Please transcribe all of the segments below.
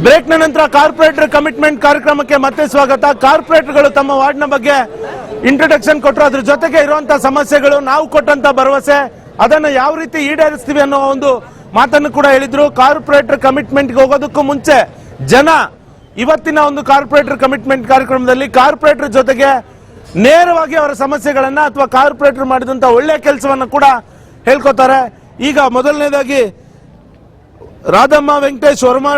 ಬ್ರೇಕ್ನ ನಂತರ corporate commitment ಕಾರ್ಯಕ್ರಮಕ್ಕೆ ಮತ್ತೆ ಸ್ವಾಗತ. ಕಾರ್ಪೊರೇಟರ್ಗಳು ತಮ್ಮ ವಾರ್ಡ್ನ ಬಗ್ಗೆ ಇಂಟ್ರೊಡಕ್ಷನ್ ಕೊಟ್ಟರು. ಅದ್ರ ಜೊತೆಗೆ ಇರುವಂತಹ ಸಮಸ್ಯೆಗಳು, ನಾವು ಕೊಟ್ಟಂತ ಭರವಸೆ, ಅದನ್ನು ಯಾವ ರೀತಿ ಈಡೇರಿಸ್ತೀವಿ ಅನ್ನೋ ಒಂದು ಮಾತನ್ನು ಕೂಡ ಹೇಳಿದ್ರು. ಕಾರ್ಪೊರೇಟರ್ ಕಮಿಟ್ಮೆಂಟ್ಗೆ ಹೋಗೋದಕ್ಕೂ ಮುಂಚೆ ಜನ ಇವತ್ತಿನ ಒಂದು ಕಾರ್ಪೊರೇಟರ್ ಕಮಿಟ್ಮೆಂಟ್ ಕಾರ್ಯಕ್ರಮದಲ್ಲಿ ಕಾರ್ಪೊರೇಟರ್ ಜೊತೆಗೆ ನೇರವಾಗಿ ಅವರ ಸಮಸ್ಯೆಗಳನ್ನ ಅಥವಾ ಕಾರ್ಪೊರೇಟರ್ ಮಾಡಿದಂತ ಒಳ್ಳೆ ಕೆಲಸವನ್ನ ಕೂಡ ಹೇಳ್ಕೊತಾರೆ. ಈಗ ಮೊದಲನೇದಾಗಿ ರಾಧಮ್ಮ ವೆಂಕಟೇಶ್ ವರ್ಮಾ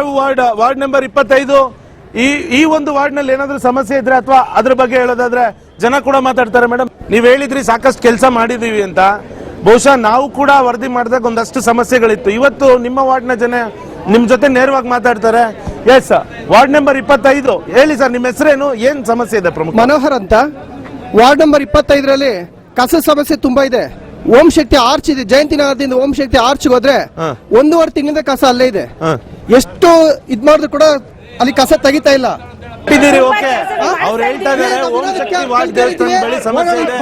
ವಾರ್ಡ್ ನಂಬರ್ 25. ಈ ಒಂದು ವಾರ್ಡ್ ನಲ್ಲಿ ಏನಾದ್ರೂ ಸಮಸ್ಯೆ ಇದ್ರೆ ಅಥವಾ ಅದ್ರ ಬಗ್ಗೆ ಹೇಳೋದಾದ್ರೆ ಜನ ಕೂಡ ಮಾತಾಡ್ತಾರೆ. ಮೇಡಮ್, ನೀವ್ ಹೇಳಿದ್ರಿ ಸಾಕಷ್ಟು ಕೆಲಸ ಮಾಡಿದೀವಿ ಅಂತ. ಬಹುಶಃ ನಾವು ಕೂಡ ವರದಿ ಮಾಡಿದಾಗ ಒಂದಷ್ಟು ಸಮಸ್ಯೆಗಳಿತ್ತು. ಇವತ್ತು ನಿಮ್ಮ ವಾರ್ಡ್ನ ಜನ ನಿಮ್ ಜೊತೆ ನೇರವಾಗಿ ಮಾತಾಡ್ತಾರೆ. ಎಸ್, ವಾರ್ಡ್ ನಂಬರ್ 25 ಹೇಳಿ ಸರ್, ನಿಮ್ಮ ಹೆಸರೇನು, ಏನ್ ಸಮಸ್ಯೆ ಇದೆ? ಪ್ರಮುಖ ಮನೋಹರ್ ಅಂತ. ವಾರ್ಡ್ ನಂಬರ್ 25ರಲ್ಲಿ ಕಸ ಸಮಸ್ಯೆ ತುಂಬಾ ಇದೆ. ಓಂ ಶಕ್ತಿ ಆರ್ಚ್ ಇದೆ, ಜಯಂತಿ ನಗರದಿಂದ ಓಂ ಶಕ್ತಿ ಆರ್ಚ್ ಹೋದ್ರೆ 1.5 ತಿಂಗಳಿಂದ ಕಸ ಅಲ್ಲೇ ಇದೆ. ಎಷ್ಟು ಇದ್ ಮಾಡಿದ್ರು ಕೂಡ ಅಲ್ಲಿ ಕಸ ತೆಗಿತಾ ಇಲ್ಲ. ಓಕೆ, ಅವ್ರು ಹೇಳ್ತಾ ಇದಾರೆ ಓಂ ಶಕ್ತಿ ವಾರ್ಡ್ ದೇವಸ್ಥಾನ ಬಳಿ ಸಮಸ್ಯೆ ಇದೆ,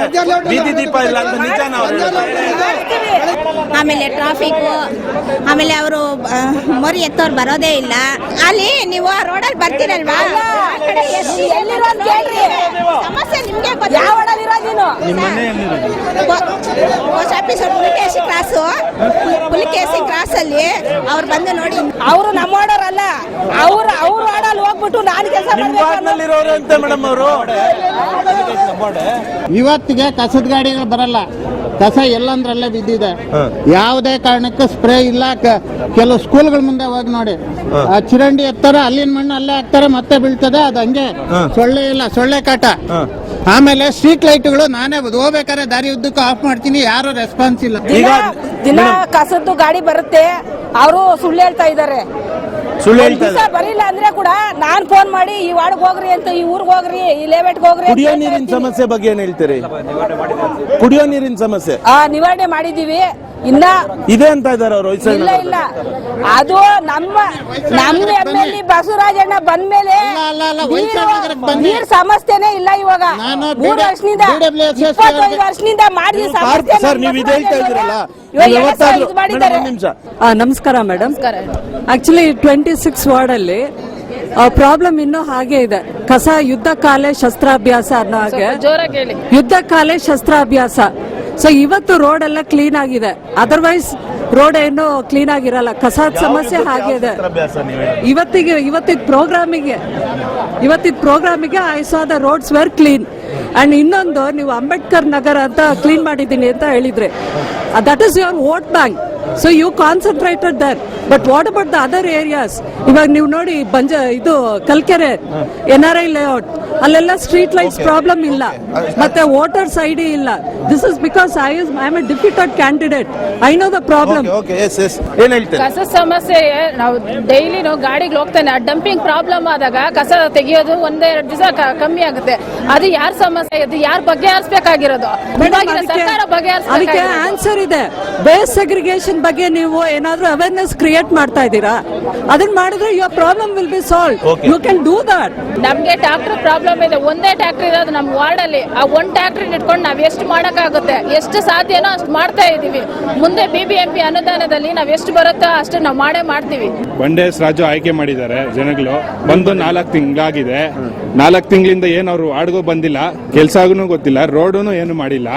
ಬೀದಿ ದೀಪ ಇಲ್ಲ ಅಂತ. ನಿಜಾನ? ಆಮೇಲೆ ಟ್ರಾಫಿಕ್, ಆಮೇಲೆ ಅವರು ಮೊರಿ ಎತ್ತೋರು ಬರೋದೇ ಇಲ್ಲ. ಅಲ್ಲಿ ನೀವು ರೋಡಲ್ಲಿ ಬರ್ತೀರಲ್ವಾ, ಸಮಸ್ಯೆ ನಿಮ್ಗೆ ಪೋಸ್ಟ್ ಆಫೀಸ್ ಪುಲಿಕೇಸಿ ಕ್ರಾಸ್ ಅಲ್ಲಿ ಅವ್ರು ಬಂದು ನೋಡಿ. ಅವರು ನಮ್ಮ ವಾರ್ಡರಲ್ಲ, ಅವ್ರ ವಾರ್ಡಲ್ಲಿ ಹೋಗ್ಬಿಟ್ಟು ನಾನು ಕೆಲಸ ಅಂತ ಮೇಡಮ್ ಅವರು. ಇವತ್ತಿಗೆ ಕಸದ ಗಾಡಿಗಳು ಬರಲ್ಲ, ಕಸ ಎಲ್ಲಂದ್ರಲ್ಲೇ ಬಿದ್ದಿದೆ. ಯಾವುದೇ ಕಾರಣಕ್ಕೂ ಸ್ಪ್ರೇ ಇಲ್ಲ. ಕೆಲವು ಸ್ಕೂಲ್ಗಳ ಮುಂದೆ ಹೋಗಿ ನೋಡಿ, ಚಿರಂಡಿ ಎತ್ತಾರೆ, ಅಲ್ಲಿನ ಮಣ್ಣು ಅಲ್ಲೇ ಹಾಕ್ತಾರೆ, ಮತ್ತೆ ಬೀಳ್ತದೆ. ಅದು ಹಂಗೆ ಸೊಳ್ಳೆ ಇಲ್ಲ, ಸೊಳ್ಳೆ ಕಾಟ. ಆಮೇಲೆ ಸ್ಟ್ರೀಟ್ ಲೈಟ್ಗಳು ನಾನೇ ಹೋಗ್ಬೇಕಾದ್ರೆ ದಾರಿ ಉದ್ದಕ್ಕೂ ಆಫ್ ಮಾಡ್ತೀನಿ, ಯಾರು ರೆಸ್ಪಾನ್ಸ್ ಇಲ್ಲ. ದಿನ ಕಸದ್ದು ಗಾಡಿ ಬರುತ್ತೆ, ಅವರು ಸುಳ್ಳು ಹೇಳ್ತಾ ಇದ್ದಾರೆ. ಬರಿಲ್ಲ ಅಂದ್ರೆ ಕೂಡ ನಾನ್ ಫೋನ್ ಮಾಡಿ ಈ ವಾರ್ಡ್ಗೆ ಹೋಗ್ರಿ ಅಂತ, ಈ ಊರ್ಗ್ ಹೋಗ್ರಿ, ಈ ಲೇಔಟ್ಗೆ ಹೋಗ್ರಿ. ಕುಡಿಯೋ ನೀರಿನ ಸಮಸ್ಯೆ ಬಗ್ಗೆ ಏನ್ ಹೇಳ್ತೀರಿ? ಕುಡಿಯೋ ನೀರಿನ ಸಮಸ್ಯೆ ನಿವಾರಣೆ ಮಾಡಿದೀವಿ, ಇನ್ನ ಇದೆ ಅಂತ ಇದಾರೆ ಅವರು. ಇಲ್ಲ ಇಲ್ಲ, ಅದು ನಮ್ಮ ಎಮ್ಮೆಲ್ಲಿ ಬಸವರಾಜಣ್ಣ ಬಂದ್ಮೇಲೆ ನೀರ್ ಸಮಸ್ಯೆನೇ ಇಲ್ಲ. ಇವಾಗ 3 ವರ್ಷದಿಂದ 25 ವರ್ಷದಿಂದ ಮಾಡಿದ ಸಮಸ್ಯೆ. ಸರ್, ನೀವು ಇದು ಹೇಳ್ತಾ ಇದ್ರಲ್ಲ, ನಮಸ್ಕಾರ ಮೇಡಮ್. ಆಕ್ಚುಲಿ 26 ವಾರ್ಡ್ ಅಲ್ಲಿ ಪ್ರಾಬ್ಲಮ್ ಇನ್ನೂ ಹಾಗೆ ಇದೆ. ಕಸ ಯುದ್ಧ ಕಾಲೇ ಶಸ್ತ್ರಾಭ್ಯಾಸ ಅನ್ನೋ ಹಾಗೆ, ಯುದ್ಧ ಕಾಲೇ ಶಸ್ತ್ರಾಭ್ಯಾಸ. ಸೊ ಇವತ್ತು ರೋಡ್ ಎಲ್ಲ ಕ್ಲೀನ್ ಆಗಿದೆ, ಅದರ್ವೈಸ್ ರೋಡ್ ಏನು ಕ್ಲೀನ್ ಆಗಿರಲ್ಲ. ಕಸದ ಸಮಸ್ಯೆ ಹಾಗೆ ಇದೆ. ಇವತ್ತಿನ ಪ್ರೋಗ್ರಾಮಿಗೆ I saw the roads were clean. And ಇನ್ನೊಂದು, ನೀವು ಅಂಬೇಡ್ಕರ್ ನಗರ ಅಂತ ಕ್ಲೀನ್ ಮಾಡಿದ್ದೀನಿ ಅಂತ ಹೇಳಿದ್ರೆ, that is your vote bank. So you concentrated there. But what about the other areas? ಇವಾಗ ನೀವು ನೋಡಿ, ಇದು ಕಲ್ಕೆರೆ NRI ಲೇಔಟ್, ಅಲ್ಲೆಲ್ಲ ಸ್ಟ್ರೀಟ್ ಲೈಟ್ಸ್ ಪ್ರಾಬ್ಲಮ್ ಇಲ್ಲ, ಮತ್ತೆ ವೋಟರ್ಸ್ ID ಇಲ್ಲ. This is because I am A difficult candidate. I know the problem. ಕಸ ಸಮಸ್ಯೆ ನಾವು ಡೈಲಿ ಗಾಡಿಗೆ ಹೋಗ್ತಾನೆ, ಡಂಪಿಂಗ್ ಪ್ರಾಬ್ಲಮ್ ಆದಾಗ ಕಸ ತೆಗಿಯೋದು 1-2 ದಿವಸ ಕಮ್ಮಿ ಆಗುತ್ತೆ. ಅದು ಯಾರ ಸಮಸ್ಯೆ? ಅದು ಯಾರು ಬಗೆಹರಿಸಬೇಕಾಗಿರೋದು? ಸರ್ಕಾರ ಅದಕ್ಕೆ ಆನ್ಸರ್ ಇದೆ. ಬೇಸ್ ಸೆಗ್ರಿಗೇಷನ್ ಬಗ್ಗೆ ನೀವು ಏನಾದ್ರೂ ಅವೇರ್ನೆಸ್ ಕ್ರಿಯೇಟ್ ಮಾಡ್ತಾ ಇದ್ದೀರಾ? ಅದನ್ನ ಮಾಡಿದ್ರೆ your problem will be solve. You can do that. ನಮ್ಗೆ ಟ್ರಾಕ್ಟರ್ ಪ್ರಾಬ್ಲಮ್ ಇದೆ, ಒಂದೇ ಟ್ರಾಕ್ಟರ್ ಇರೋದು ನಮ್ಮ ವಾರ್ಡ್ ಅಲ್ಲಿ. ಆ ಒಂದ್ ಟ್ರಾಕ್ಟರ್ ಇಟ್ಕೊಂಡು ನಾವ್ ಎಷ್ಟು ಮಾಡಕ್ಕಾಗುತ್ತೆ, ಎಷ್ಟು ಸಾಧ್ಯನೋ ಅಷ್ಟು ಮಾಡ್ತಾ ಇದೀವಿ. ಮುಂದೆ BBMP ಅನುದಾನದಲ್ಲಿ ನಾವ್ ಎಷ್ಟು ಬರುತ್ತೋ ಅಷ್ಟು ನಾವು ಮಾಡ್ತೀವಿ. ಬಂಡೇಸ್ ರಾಜು ಆಯ್ಕೆ ಮಾಡಿದ್ದಾರೆ ಜನಗಳು. ಬಂದು 4 ತಿಂಗಳಾಗಿದೆ. 4 ತಿಂಗಳಿಂದ ಏನು ಅವ್ರು ವಾರ್ಡ್ಗೂ ಬಂದಿಲ್ಲ, ಕೆಲ್ಸಾಗೂ ಗೊತ್ತಿಲ್ಲ, ರೋಡೂ ಏನು ಮಾಡಿಲ್ಲ.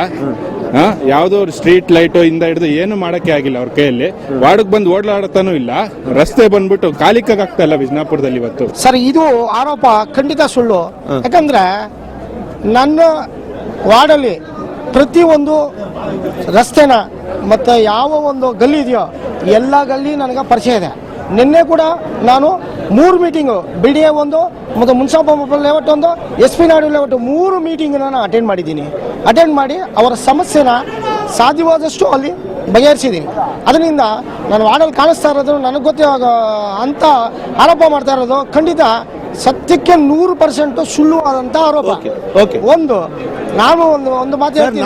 ಯಾವ್ದೋ ಸ್ಟ್ರೀಟ್ ಲೈಟ್ ಇಂದ ಹಿಡಿದು ಏನು ಮಾಡಕ್ಕೆ ಆಗಿಲ್ಲ ಅವ್ರ ಕೈಯಲ್ಲಿ. ವಾರ್ಡ್ಗೆ ಬಂದು ಓಡಾಡತಾನೂ ಇಲ್ಲ. ರಸ್ತೆ ಬಂದ್ಬಿಟ್ಟು ಕಾಲಿಕ್ಕಾಗ್ತಾ ಇಲ್ಲ ವಿಜಯಪುರದಲ್ಲಿ ಇವತ್ತು. ಸರ್, ಇದು ಆರೋಪ ಖಂಡಿತ ಸುಳ್ಳು. ಯಾಕಂದ್ರೆ ನನ್ನ ವಾರ್ಡಲ್ಲಿ ಪ್ರತಿಯೊಂದು ರಸ್ತೆನ ಮತ್ತೆ ಯಾವ ಒಂದು ಗಲ್ಲಿ ಇದೆಯೋ ಎಲ್ಲ ಗಲ್ಲಿ ನನಗೆ ಪರಿಚಯ ಇದೆ. ನಿನ್ನೆ ಕೂಡ ನಾನು 3 ಮೀಟಿಂಗು, BDA 1 ಮತ್ತು ಮುನ್ಸಿಪಲ್ ಲೇಔಟ್ 1, SP ನಾಡು ಲೇಔಟ್ 3 ಮೀಟಿಂಗ್ ನಾನು ಅಟೆಂಡ್ ಮಾಡಿದ್ದೀನಿ. ಅಟೆಂಡ್ ಮಾಡಿ ಅವರ ಸಮಸ್ಯೆನ ಸಾಧ್ಯವಾದಷ್ಟು ಅಲ್ಲಿ ಬಗೆಹರಿಸಿದ್ದೀನಿ. ಅದರಿಂದ ನಾನು ವಾರ್ಡಲ್ಲಿ ಕಾಣಿಸ್ತಾ ಇರೋದು ನನಗೆ ಗೊತ್ತಿವಾಗ ಅಂತ ಆರೋಪ ಮಾಡ್ತಾ ಇರೋದು ಖಂಡಿತ ಸತ್ಯಕ್ಕೆ 100% ಸುಳ್ಳು ಆದಂತ ಆರೋಪ. ಓಕೆ. ಒಂದು ನಾನು ಒಂದು ಮಾತು ಸರ್, ಹೇಳ್ತೀನಿ.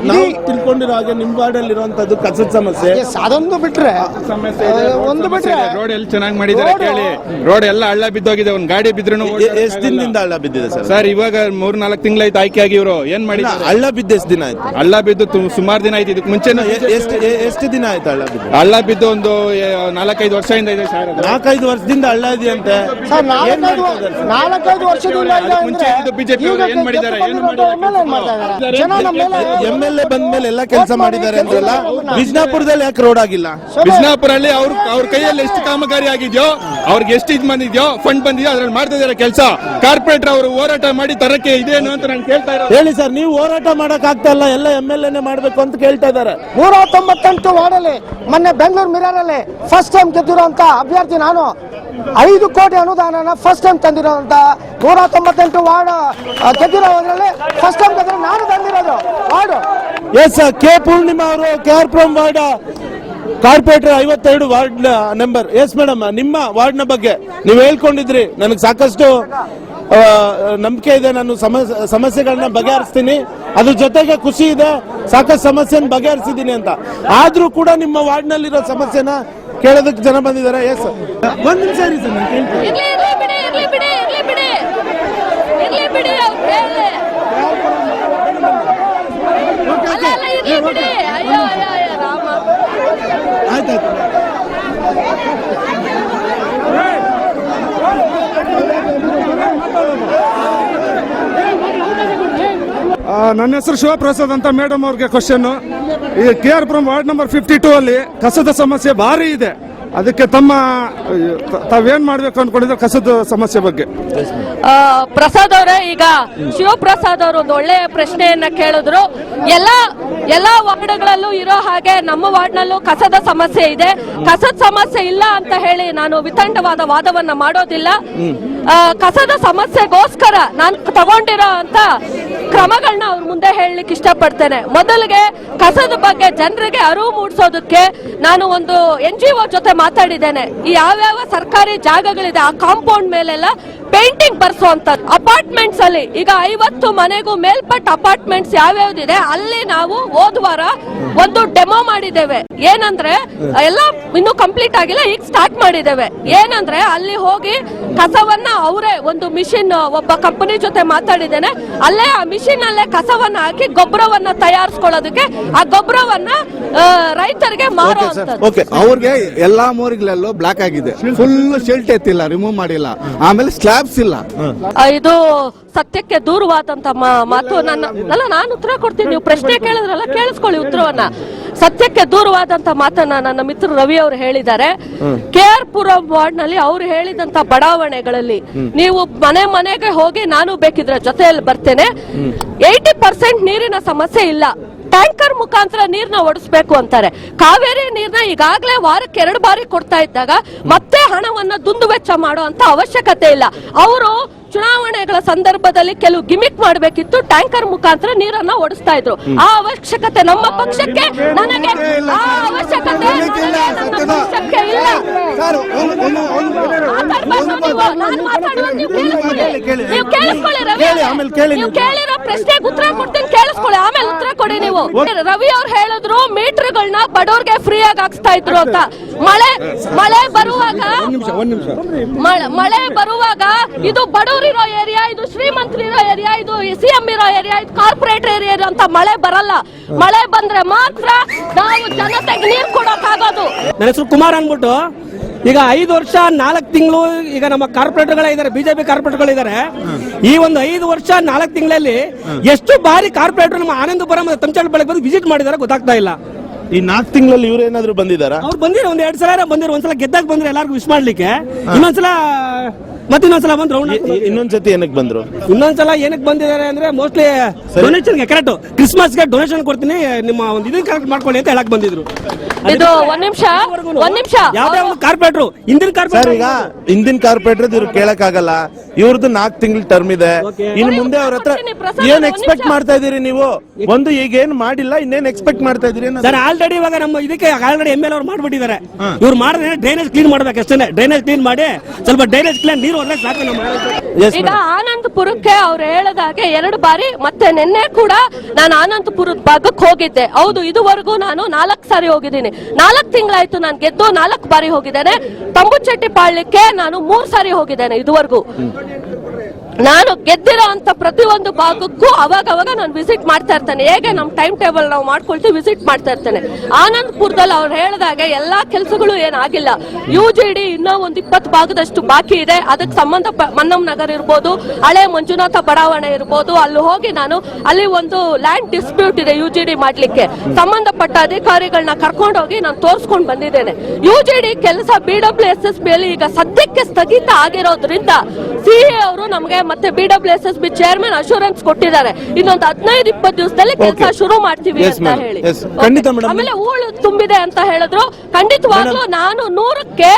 ನಾವು ತಿಳ್ಕೊಂಡಿರೋ ಹಾಗೆ ನಿಮ್ಮ ವಾರ್ಡಲ್ಲಿ ಇರುವಂತದ್ದು ಕಸದ ಸಮಸ್ಯೆ. Yes, ಅದೊಂದು ಬಿಟ್ರೆ ಒಂದು ಬಿಟ್ರೆ ರೋಡ್ ಎಲ್ಲಿ ಚೆನ್ನಾಗಿ ಮಾಡಿದ್ದಾರೆ ಕೇಳಿ. ರೋಡ್ ಎಲ್ಲ ಹಳ್ಳ ಬಿದ್ದೋಗಿದೆ, ಒಂದ್ ಗಾಡಿ ಬಿದ್ರು ಎಷ್ಟು ದಿನದಿಂದ ಹಳ್ಳ ಬಿದ್ದಿದೆ ಸರ್? ಸರ್ ಇವಾಗ 3-4 ತಿಂಗಳಾಯ್ತು ಆಯ್ಕೆ ಆಗಿ ಇವರು ಏನ್ ಮಾಡಿದ್ದಾರೆ. ಹಳ್ಳ ಬಿದ್ದು ಎಷ್ಟು ದಿನ ಆಯ್ತು? ಹಳ್ಳ ಬಿದ್ದು ಸುಮಾರು ದಿನ ಆಯ್ತು. ಇದಕ್ಕೆ ಮುಂಚೆ ಎಷ್ಟು ದಿನ ಆಯ್ತು ಹಳ್ಳ ಬಿದ್ದು? ಹಳ್ಳ ಬಿದ್ದು ಒಂದು 4-5 ವರ್ಷದಿಂದ ಇದೆ ಸರ್. 4-5 ವರ್ಷದಿಂದ ಹಳ್ಳ ಇದೆಯಂತೆ. ಸರ್ 4-5 ವರ್ಷದಿಂದ ಇಲ್ಲ ಮುಂಚೆ ಅಂದ್ರೆ ಇದ್ದು ಬಿಜೆಪಿ ಈಗ ಏನ್ ಮಾಡಿದ್ದಾರೆ, ಏನು MLA ಏನ್ ಮಾಡ್ತಾ ಇದ್ದಾರೆ? ಜನ ನಮ್ಮ ಮೇಲೆ MLA ಬಂದ ಮೇಲೆ ಎಲ್ಲ ಕೆಲಸ ಮಾಡಿದ್ದಾರೆ ಅಂದ್ರಲ್ಲ, ಬಿಜ್ನಾಪುರದಲ್ಲಿ ಯಾಕೆ ರೋಡ್ ಆಗಿಲ್ಲ? ಬಿಜ್ನಾಪುರಲ್ಲಿ ಅವ್ರ ಕೈಯಲ್ಲಿ ಎಷ್ಟು ಕಾಮಗಾರಿ ಆಗಿದೆಯೋ, ಅವ್ರಿಗೆ ಎಷ್ಟು ಇದು ಬಂದಿದ್ಯೋ, ಫಂಡ್ ಬಂದಿದೆಯೋ ಅದ್ರಲ್ಲಿ ಮಾಡ್ತಾ ಇದಾರೆ ಕೆಲಸ. ಕಾರ್ಪೊರೇಟರ್ ಅವರು ಹೋರಾಟ ಮಾಡಿ ತರಕ್ಕೆ ಇದೇನು ಅಂತ ನಾನು ಕೇಳ್ತಾ ಇರೋದು. ಹೇಳಿ ಸರ್, ನೀವು ಹೋರಾಟ ಮಾಡಕ್ ಆಗ್ತಾ ಇಲ್ಲ, ಎಲ್ಲ MLA ಮಾಡ್ಬೇಕು ಅಂತ ಕೇಳ್ತಾ ಇದ್ದಾರೆ. 198 ವಾರ್ಡಲ್ಲಿ ಮೊನ್ನೆ ಬೆಂಗಳೂರು ಮಿರರಲ್ಲಿ ಫಸ್ಟ್ ಟೈಮ್ ಗೆದ್ದಿರುವಂತ ಅಭ್ಯರ್ಥಿ ನಾನು. 5 ಕೋಟಿ ಅನುದಾನನ ಫಸ್ಟ್ ಟೈಮ್ ತಂದಿರೋಂತ 198 ವಾರ್ಡ್ ಗೆದ್ದಿರೋದ್ರಲ್ಲಿ ಫಸ್ಟ್ ಟೈಮ್ ಗೆದ್ದಿರೋ ನಾನು ತಂದಿರೋದು ವಾರ್ಡ್. ಎಸ್, ಕೆ ಪೂರ್ಣಿಮಾ ಅವರು KR-ಪುರಂ ward corporator 52 ward number. Yes madam, ನಿಮ್ಮ ವಾರ್ಡ್ನ ಬಗ್ಗೆ ನೀವು ಹೇಳ್ಕೊಂಡಿದ್ರಿ, ನನಗೆ ಸಾಕಷ್ಟು ನಂಬಿಕೆ ಇದೆ, ನಾನು ಸಮಸ್ಯೆಗಳನ್ನ ಬಗೆಹರಿಸ್ತೀನಿ, ಅದ್ರ ಜೊತೆಗೆ ಖುಷಿ ಇದೆ, ಸಾಕಷ್ಟು ಸಮಸ್ಯೆನ ಬಗೆಹರಿಸಿದ್ದೀನಿ ಅಂತ. ಆದ್ರೂ ಕೂಡ ನಿಮ್ಮ ವಾರ್ಡ್ನಲ್ಲಿರೋ ಸಮಸ್ಯೆನ ಕೇಳೋದಕ್ಕೆ ಜನ ಬಂದಿದ್ದಾರೆ. ಎಸ್, ಒಂದ್ ನಿಮಿಷ ಇರಿ ಸರ್, ನಾನು ಕೇಳ್ತೀನಿ. ಆಯ್ತಾಯ್ತು. ನನ್ನ ಹೆಸರು ಶಿವಪ್ರಸಾದ್ ಅಂತ. ಮೇಡಮ್ ಅವ್ರಿಗೆ ಕ್ವಶನ್. ಈ KR-ಪುರಂ ವಾರ್ಡ್ ನಂಬರ್ 52 ಅಲ್ಲಿ ಕಸದ ಸಮಸ್ಯೆ ಭಾರಿ ಇದೆ. ಅದಕ್ಕೆ ತಾವೇನ್ ಮಾಡ್ಬೇಕು ಅನ್ಕೊಂಡಿದ್ರೆ ಕಸದ ಸಮಸ್ಯೆ ಬಗ್ಗೆ? ಪ್ರಸಾದ್ ಅವರೇ, ಈಗ ಶಿವಪ್ರಸಾದ್ ಅವರು ಒಂದು ಒಳ್ಳೆಯ ಪ್ರಶ್ನೆಯನ್ನ ಕೇಳಿದ್ರು. ಎಲ್ಲಾ ವಾರ್ಡ್ಗಳಲ್ಲೂ ಇರೋ ಹಾಗೆ ನಮ್ಮ ವಾರ್ಡ್ನಲ್ಲೂ ಕಸದ ಸಮಸ್ಯೆ ಇದೆ. ಕಸದ ಸಮಸ್ಯೆ ಇಲ್ಲ ಅಂತ ಹೇಳಿ ನಾನು ವಿತಂಡವಾದ ವಾದವನ್ನ ಮಾಡೋದಿಲ್ಲ. ಕಸದ ಸಮಸ್ಯೆಗೋಸ್ಕರ ನಾನು ತಗೊಂಡಿರೋ ಅಂತ ಕ್ರಮಗಳನ್ನ ಅವ್ರ ಮುಂದೆ ಹೇಳಲಿಕ್ಕೆ ಇಷ್ಟಪಡ್ತೇನೆ. ಮೊದಲಿಗೆ ಕಸದ ಬಗ್ಗೆ ಜನರಿಗೆ ಅರಿವು ಮೂಡಿಸೋದಕ್ಕೆ ನಾನು ಒಂದು NGO ಜೊತೆ ಮಾತಾಡಿದ್ದೇನೆ. ಈ ಯಾವ್ಯಾವ ಸರ್ಕಾರಿ ಜಾಗಗಳಿದೆ ಆ ಕಾಂಪೌಂಡ್ ಮೇಲೆಲ್ಲ ಪೇಂಟಿಂಗ್ ಬರ್ಸುವಂತದ್ದು. ಅಪಾರ್ಟ್ಮೆಂಟ್ಸ್ ಅಲ್ಲಿ ಈಗ 50 ಮನೆಗೂ ಮೇಲ್ಪಟ್ಟ ಅಪಾರ್ಟ್ಮೆಂಟ್ಸ್ ಯಾವ್ಯಾವ್ದಿದೆ ಅಲ್ಲಿ ನಾವು ಹೋದ್ವಾರ ಒಂದು ಡೆಮೋ ಮಾಡಿದ್ದೇವೆ. ಏನಂದ್ರೆ ಎಲ್ಲ ಇನ್ನೂ ಕಂಪ್ಲೀಟ್ ಆಗಿಲ್ಲ, ಈಗ ಸ್ಟಾರ್ಟ್ ಮಾಡಿದ್ದೇವೆ. ಏನಂದ್ರೆ ಅಲ್ಲಿ ಹೋಗಿ ಕಸವನ್ನ ಅವರೇ ಒಂದು ಮಿಷಿನ್, ಒಬ್ಬ ಕಂಪನಿ ಜೊತೆ ಮಾತಾಡಿದ್ದೇನೆ, ಅಲ್ಲೇ ಆ ಮಿಷಿನ್ ಅಲ್ಲೇ ಕಸವನ್ನ ಹಾಕಿ ಗೊಬ್ಬರವನ್ನ ತಯಾರಿಸ್ಕೊಳ್ಳೋದಕ್ಕೆ, ಆ ಗೊಬ್ಬರವನ್ನ ರೈತರಿಗೆ ಮಾರುವಂತದ್ದು. ಅವ್ರಿಗೆ ಎಲ್ಲಾ ಮೋರಿಗಳಲ್ಲೂ ಬ್ಲಾಕ್ ಆಗಿದೆ, ಫುಲ್ ಶೆಲ್ಟ್ ಎತ್ತಿಲ್ಲ, ರಿಮೂವ್ ಮಾಡಿಲ್ಲ, ಆಮೇಲೆ ಸ್ಲ್ಯಾಬ್ಸ್ ಇಲ್ಲ. ಇದು ಸತ್ಯಕ್ಕೆ ದೂರವಾದಂತ ಮಾತು. ನಾನು ಉತ್ತರ ಕೊಡ್ತೀನಿ, ನೀವು ಪ್ರಶ್ನೆ ಕೇಳಿದ್ರಲ್ಲ, ಕೇಳಿಸ್ಕೊಳ್ಳಿ ಉತ್ತರವನ್ನ. ಸತ್ಯಕ್ಕೆ ದೂರವಾದಂತ ಮಾತನ್ನ ನನ್ನ ಮಿತ್ರ ರವಿ ಅವರು ಹೇಳಿದ್ದಾರೆ. KR-ಪುರಂ ವಾರ್ಡ್ ನಲ್ಲಿ ಅವರು ಹೇಳಿದಂತ ಬಡಾವಣೆಗಳಲ್ಲಿ ನೀವು ಮನೆಗೆ ಹೋಗಿ, ನಾನು ಬೇಕಿದ್ರೆ ಜೊತೆಯಲ್ಲಿ ಬರ್ತೇನೆ, 80% ನೀರಿನ ಸಮಸ್ಯೆ ಇಲ್ಲ. ಟ್ಯಾಂಕರ್ ಮುಖಾಂತರ ನೀರ್ನ ಓಡಿಸ್ಬೇಕು ಅಂತಾರೆ. ಕಾವೇರಿ ನೀರ್ನ ಈಗಾಗಲೇ ವಾರಕ್ಕೆ 2 ಬಾರಿ ಕೊಡ್ತಾ ಇದ್ದಾಗ ಮತ್ತೆ ಹಣವನ್ನ ದುಂದುವೆಚ್ಚ ಮಾಡೋ ಅಂತ ಅವಶ್ಯಕತೆ ಇಲ್ಲ. ಅವರು ಚುನಾವಣೆಗಳ ಸಂದರ್ಭದಲ್ಲಿ ಕೆಲವು ಗಿಮಿಕ್ ಮಾಡಬೇಕಿತ್ತು, ಟ್ಯಾಂಕರ್ ಮುಖಾಂತರ ನೀರನ್ನ ಓಡಿಸ್ತಾ ಇದ್ರು. ಆ ಅವಶ್ಯಕತೆ ನಮ್ಮ ಪಕ್ಷಕ್ಕೆ, ನನಗೆ ಆ ಅವಶ್ಯಕತೆ ನಮ್ಮ ಪಕ್ಷಕ್ಕೆ ಇಲ್ಲ. ನೀವು ಕೇಳಿಸ್ಕೊಳ್ಳಿ ರವಿ, ನೀವು ಕೇಳಿರೋ ಪ್ರಶ್ನೆಗೆ ಉತ್ತರ ಕೊಡ್ತೀನಿ, ಕೇಳಿಸ್ಕೊಳ್ಳಿ, ಆಮೇಲೆ ಉತ್ತರ ಕೊಡಿ ನೀವು. ರವಿ ಅವ್ರು ಹೇಳಿದ್ರು ಮೀಟರ್ಗಳನ್ನ ಬಡವ್ರಿಗೆ ಫ್ರೀ ಆಗಿ ಹಾಕ್ಸ್ತಾ ಇದ್ರು ಅಂತ. ಮಳೆ ಬರುವಾಗ ಇದು ಬಡವರಿರೋ ಏರಿಯಾ, ಇದು ಶ್ರೀಮಂತರಿರೋ ಏರಿಯಾ, ಇದು CM ಇರೋ ಏರಿಯಾ, ಇದು ಕಾರ್ಪೊರೇಟರ್ ಏರಿಯಾ ಅಂತ ಮಳೆ ಬರಲ್ಲ. ಮಳೆ ಬಂದ್ರೆ ಮಾತ್ರ ನಾವು ಜನತೆಗೆ ನೀರು ಕೊಡೋಕ್ಕಾಗೋದು. ನನ್ನ ಹೆಸರು ಕುಮಾರ್ ಅಂದ್ಬಿಟ್ಟು. ಈಗ 5 ವರ್ಷ 4 ತಿಂಗಳು ಈಗ ನಮ್ಮ ಕಾರ್ಪೊರೇಟರ್ಗಳೇ ಇದ್ದಾರೆ, ಬಿಜೆಪಿ ಕಾರ್ಪೊರೇಟರ್ಗಳಿದ್ದಾರೆ. ಈ ಒಂದು 5 ವರ್ಷ 4 ತಿಂಗಳಲ್ಲಿ ಎಷ್ಟು ಬಾರಿ ಕಾರ್ಪೊರೇಟರ್ ನಮ್ಮ ಆನಂದಪುರಂ ಮತ್ತು ತಂಚಾಳ ಬಳಿಗೆ ಬಂದು ವಿಸಿಟ್ ಮಾಡಿದ್ದಾರೆ ಗೊತ್ತಾಗ್ತಾ ಇಲ್ಲ. ಈ 4 ತಿಂಗಳಲ್ಲಿ ಇವ್ರು ಏನಾದ್ರು ಬಂದಿದ್ದಾರಾ? ಅವ್ರು ಬಂದಿರೋ 1-2 ಸಲ ಬಂದಿರೋ. ಒಂದ್ಸಲ ಗೆದ್ದಾಗ ಬಂದ್ರೆ ಎಲ್ಲರಿಗೂ ವಿಶ್ ಮಾಡ್ಲಿಕ್ಕೆ, ಇನ್ನೊಂದ್ಸಲ ಬಂದ್ರು. ಇನ್ನೊಂದ್ಸತಿ ಏನಕ್ಕೆ ಬಂದ್ರು? ಇನ್ನೊಂದ್ಸಲ ಏನಕ್ಕೆ ಬಂದಿದ್ದಾರೆ ಅಂದ್ರೆ ಮೋಸ್ಟ್ಲಿ ಡೊನೇಷನ್ ಗೆ, ಕರೆಕ್ಟ್ ಕ್ರಿಸ್ಮಸ್ಗೆ ಡೊನೇಷನ್ ಕೊಡ್ತೀನಿ, ನಿಮ್ಮ ಒಂದು ಇದನ್ನ ಕರೆಕ್ಟ್ ಮಾಡ್ಕೊಳ್ಳಿ ಅಂತ ಹೇಳಕ್ ಬಂದಿದ್ರು. ಇದು ಒಂದ್ ನಿಮಿಷ ಯಾವ್ದೇ ಒಂದು ಕಾರ್ಪೊರೇಟರ್, ಹಿಂದಿನ ಕಾರ್ಪೊರೇಟರ್, ಹಿಂದಿನ ಕಾರ್ಪೊರೇಟರ್ ಇವ್ರು ಕೇಳಕ್ ಆಗಲ್ಲ. ಇವ್ರದ್ದು 4 ತಿಂಗಳ ಟರ್ಮ್ ಇದೆ. Okay. ಇನ್ನು ಮುಂದೆ ಅವ್ರ ಹತ್ರ ಪ್ರಸಾದ್ ಏನ್ ಒಂದ್ ಎಕ್ಸ್ಪೆಕ್ಟ್ ನಿಮಿಷ. ಮಾಡ್ತಾ ಇದೀರಿ ನೀವು? ಒಂದು ಈಗ ಏನ್ ಮಾಡಿಲ್ಲ, ಇನ್ನೇನ್ ಎಕ್ಸ್ಪೆಕ್ಟ್ ಮಾಡ್ತಾ ಇದೀರಿ ಅನ್ನೋದು? ಸರ್ ಆಲ್ರೆಡಿ ಇವಾಗ ನಮ್ಮ ಇದಕ್ಕೆ ಆಲ್ರೆಡಿ ಎಮ್ ಎಲ್ ಅವ್ರು ಮಾಡ್ಬಿಟ್ಟಿದ್ದಾರೆ. ಇವ್ರು ಮಾಡಿದ್ರೆ ಡ್ರೈನೇಜ್ ಕ್ಲೀನ್ ಮಾಡ್ಬೇಕು ಅಷ್ಟೇ. ಡ್ರೈನೇಜ್ ಕ್ಲೀನ್ ಮಾಡಿ ಸ್ವಲ್ಪ ಡ್ರೈನೇಜ್ ಕ್ಲೀನ್ ನೀರು ಹೋದ್ರೆ ಸಾಕು ನಮ್ಮ Yes, ಈಗ madam. ಆನಂದಪುರಕ್ಕೆ ಅವ್ರು ಹೇಳದಾಗೆ 2 ಬಾರಿ ಮತ್ತೆ ನಿನ್ನೆ ಕೂಡ ನಾನು ಆನಂದಪುರದ ಭಾಗಕ್ಕೆ ಹೋಗಿದ್ದೆ. ಹೌದು, ಇದುವರೆಗೂ ನಾನು 4 ಸಾರಿ ಹೋಗಿದ್ದೀನಿ. 4 ತಿಂಗಳಾಯ್ತು ನಾನು ಗೆದ್ದು 4 ಬಾರಿ ಹೋಗಿದ್ದೇನೆ. ತಂಬುಚೆಟ್ಟಿಪಾಳ್ಯಕ್ಕೆ ನಾನು 3 ಸಾರಿ ಹೋಗಿದ್ದೇನೆ ಇದುವರೆಗೂ. ನಾನು ಗೆದ್ದಿರೋ ಅಂತ ಪ್ರತಿಯೊಂದು ಭಾಗಕ್ಕೂ ಅವಾಗ ನಾನು ವಿಸಿಟ್ ಮಾಡ್ತಾ ಇರ್ತೇನೆ. ಹೇಗೆ ನಮ್ಮ ಟೈಮ್ ಟೇಬಲ್ ನಾವು ಮಾಡ್ಕೊಳ್ತೀವಿ, ವಿಸಿಟ್ ಮಾಡ್ತಾ ಇರ್ತೇನೆ. ಆನಂದಪುರದಲ್ಲಿ ಅವ್ರು ಹೇಳಿದಾಗೆ ಎಲ್ಲಾ ಕೆಲಸಗಳು ಏನಾಗಿಲ್ಲ. UGD ಇನ್ನೂ ಒಂದು 20 ಭಾಗದಷ್ಟು ಬಾಕಿ ಇದೆ. ಅದಕ್ಕೆ ಸಂಬಂಧ ಮನ್ನಂ ನಗರ್ ಇರ್ಬೋದು, ಹಳೆ ಮಂಜುನಾಥ ಬಡಾವಣೆ ಇರ್ಬೋದು, ಅಲ್ಲಿ ಹೋಗಿ ನಾನು ಅಲ್ಲಿ ಒಂದು ಲ್ಯಾಂಡ್ ಡಿಸ್ಪ್ಯೂಟ್ ಇದೆ UGD ಮಾಡ್ಲಿಕ್ಕೆ. ಸಂಬಂಧಪಟ್ಟ ಅಧಿಕಾರಿಗಳನ್ನ ಕರ್ಕೊಂಡೋಗಿ ನಾನು ತೋರಿಸ್ಕೊಂಡು ಬಂದಿದ್ದೇನೆ. UGD ಕೆಲಸ BWSSB ಅಲ್ಲಿ ಈಗ ಸದ್ಯಕ್ಕೆ ಸ್ಥಗಿತ ಆಗಿರೋದ್ರಿಂದ CA ಅವರು ನಮಗೆ ಮತ್ತೆ BWSSB ಚೇರ್ಮನ್ ಅಶೂರೆನ್ಸ್ ಕೊಟ್ಟಿದ್ದಾರೆ. ಇನ್ನೊಂದು 15-20 ದಿವಸದಲ್ಲಿ ಕೆಲಸ ಶುರು ಮಾಡ್ತೀವಿ Yes, ಅಂತ madam. ಹೇಳಿ. Yes. ಖಂಡಿತ madam. ಆಮೇಲೆ ಹೂಳು ತುಂಬಿದೆ ಅಂತ ಹೇಳಿದ್ರು. ಖಂಡಿತವಾಗ್ಲೂ ನಾನು 100ಕ್ಕೆ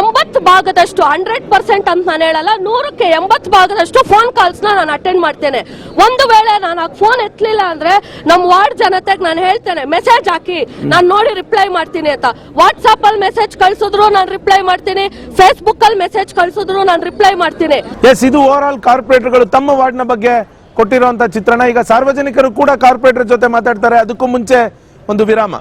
80 ಭಾಗದಷ್ಟು 100% ಅಂತ ನಾನು ಹೇಳಲ್ಲ, 100ಕ್ಕೆ 80 ಭಾಗದಷ್ಟು ಫೋನ್ ಕಾಲ್ಸ್ ನಾನು ಅಟೆಂಡ್ ಮಾಡ್ತೇನೆ. ಒಂದು ವೇಳೆ ನಾನು ಆ ಫೋನ್ ಎತ್ತಲಿಲ್ಲ ಅಂದ್ರೆ ನಮ್ಮ ವಾರ್ಡ್ ಜನತೆಗೆ ನಾನು ಹೇಳ್ತೇನೆ, ಮೆಸೇಜ್ ಹಾಕಿ, ನಾನು ನೋಡಿ ರಿಪ್ಲೈ ಮಾಡ್ತೀನಿ ಅಂತ. ವಾಟ್ಸ್ಆಪ್ ಅಲ್ಲಿ ಮೆಸೇಜ್ ಕಳ್ಸಿದ್ರು ನಾನು ರಿಪ್ಲೈ ಮಾಡ್ತೀನಿ, ಫೇಸ್ಬುಕ್ ಅಲ್ಲಿ ಮೆಸೇಜ್ ಕಳ್ಸಿದ್ರು ನಾನು ರಿಪ್ಲೈ ಮಾಡ್ತೀನಿ. ಎಸ್, ಇದು ಓವರ್ ಆಲ್ ಕಾರ್ಪೊರೇಟರ್ಗಳು ತಮ್ಮ ವಾರ್ಡ್ನ ಬಗ್ಗೆ ಕೊಟ್ಟಿರುವಂತ ಚಿತ್ರಣ. ಈಗ ಸಾರ್ವಜನಿಕರು ಕೂಡ ಕಾರ್ಪೊರೇಟರ್ ಜೊತೆ ಮಾತಾಡ್ತಾರೆ. ಅದಕ್ಕೂ ಮುಂಚೆ ಒಂದು ವಿರಾಮ.